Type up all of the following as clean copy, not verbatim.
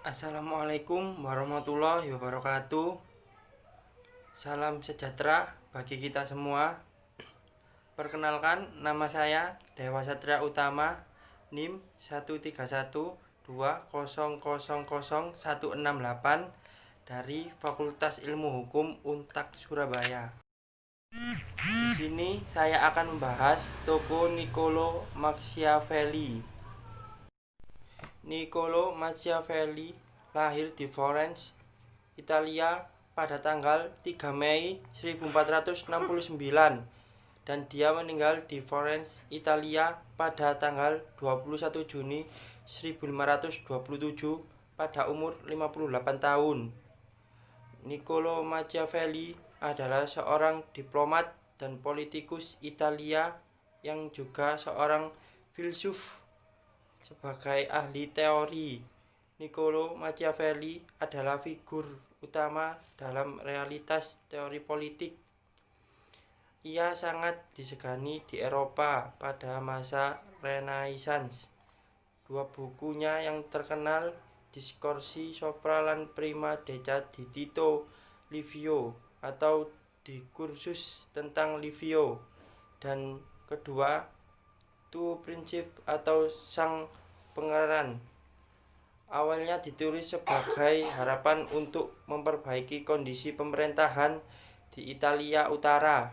Assalamualaikum warahmatullahi wabarakatuh. Salam sejahtera bagi kita semua. Perkenalkan, nama saya Dewa Satria Utama, NIM 13120000168 dari Fakultas Ilmu Hukum Untak Surabaya. Di sini saya akan membahas tokoh Niccolo Machiavelli. Niccolo Machiavelli lahir di Florence, Italia pada tanggal 3 Mei 1469 dan dia meninggal di Florence, Italia pada tanggal 21 Juni 1527 pada umur 58 tahun. Niccolo Machiavelli adalah seorang diplomat dan politikus Italia yang juga seorang filsuf. Sebagai ahli teori, Niccolo Machiavelli adalah figur utama dalam realitas teori politik. Ia sangat disegani di Eropa pada masa Renaissance. Dua bukunya yang terkenal, Discorsi sopra la prima decada di Tito Livio atau Diskursus tentang Livio, dan kedua Tu Principe atau Sang Pangeran, awalnya ditulis sebagai harapan untuk memperbaiki kondisi pemerintahan di Italia Utara,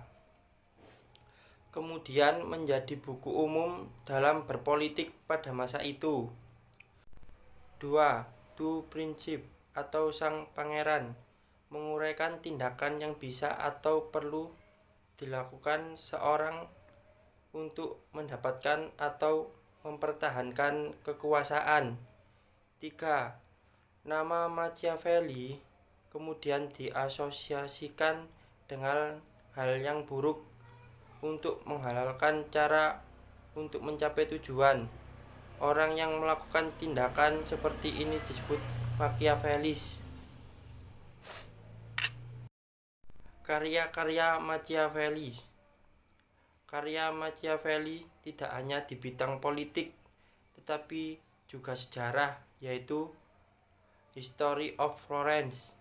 kemudian menjadi buku umum dalam berpolitik pada masa itu. 2. Tu Principe atau Sang Pangeran menguraikan tindakan yang bisa atau perlu dilakukan seorang untuk mendapatkan atau mempertahankan kekuasaan. 3. Nama Machiavelli kemudian diasosiasikan dengan hal yang buruk untuk menghalalkan cara untuk mencapai tujuan. Orang yang melakukan tindakan seperti ini disebut Machiavellis. Karya-karya Machiavelli. Karya Machiavelli tidak hanya di bidang politik, tetapi juga sejarah, yaitu History of Florence,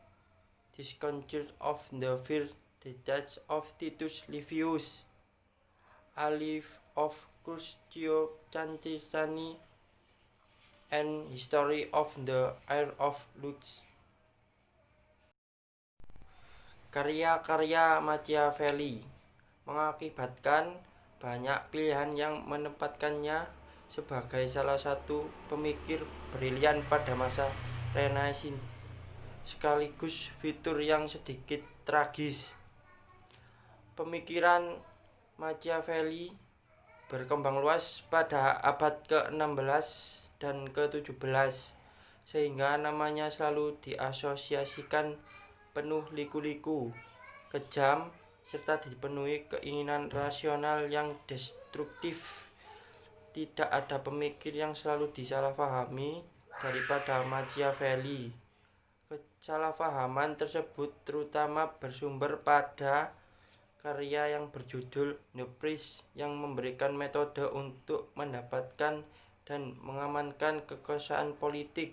Discourse of the First Decade of Titus Livius, A Life of Crucio Cancitani, and History of the Heir of Lux. Karya-karya Machiavelli mengakibatkan banyak pilihan yang menempatkannya sebagai salah satu pemikir brilian pada masa Renaissance, sekaligus fitur yang sedikit tragis. Pemikiran Machiavelli berkembang luas pada abad ke-16 dan ke-17, sehingga namanya selalu diasosiasikan penuh liku-liku, kejam, serta dipenuhi keinginan rasional yang destruktif. Tidak ada pemikir yang selalu disalahpahami daripada Machiavelli. Kesalahpahaman tersebut terutama bersumber pada karya yang berjudul The Priest, yang memberikan metode untuk mendapatkan dan mengamankan kekuasaan politik.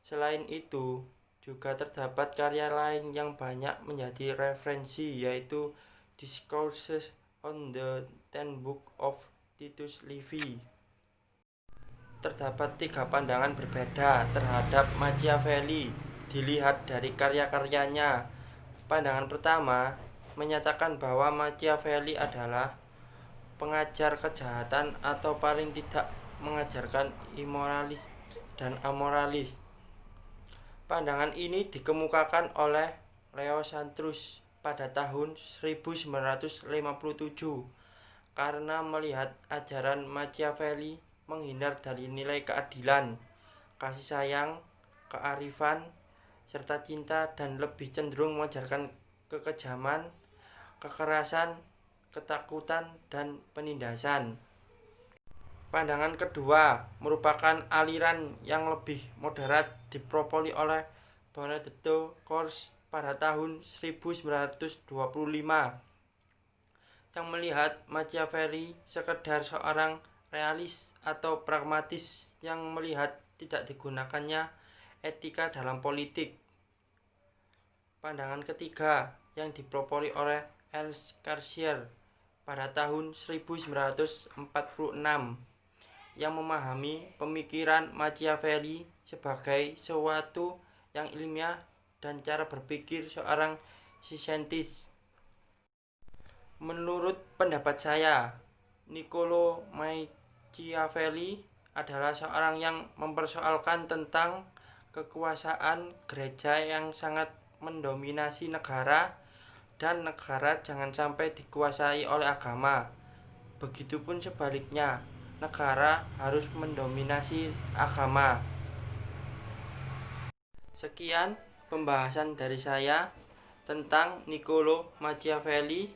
Selain itu, juga terdapat karya lain yang banyak menjadi referensi, yaitu Discourses on the Ten Book of Titus Livy. Terdapat 3 pandangan berbeda terhadap Machiavelli dilihat dari karya-karyanya. Pandangan pertama menyatakan bahwa Machiavelli adalah pengajar kejahatan atau paling tidak mengajarkan imoralis dan amoralis. Pandangan ini dikemukakan oleh Leo Santrus pada tahun 1957 karena melihat ajaran Machiavelli menghindar dari nilai keadilan, kasih sayang, kearifan, serta cinta, dan lebih cenderung mengajarkan kekejaman, kekerasan, ketakutan, dan penindasan. Pandangan kedua merupakan aliran yang lebih moderat dipropoli oleh Benedetto Croce pada tahun 1925 yang melihat Machiavelli sekedar seorang realis atau pragmatis yang melihat tidak digunakannya etika dalam politik. Pandangan ketiga yang dipelopori oleh Althusser pada tahun 1946 yang memahami pemikiran Machiavelli sebagai sesuatu yang ilmiah dan cara berpikir seorang saintis. Menurut pendapat saya, Niccolo Machiavelli adalah seorang yang mempersoalkan tentang kekuasaan gereja yang sangat mendominasi negara dan negara jangan sampai dikuasai oleh agama. Begitupun sebaliknya, negara harus mendominasi agama. Sekian pembahasan dari saya tentang Niccolo Machiavelli.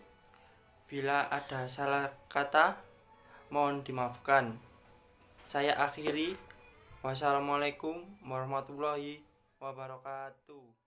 Bila ada salah kata, mohon dimaafkan. Saya akhiri. Wassalamualaikum warahmatullahi wabarakatuh.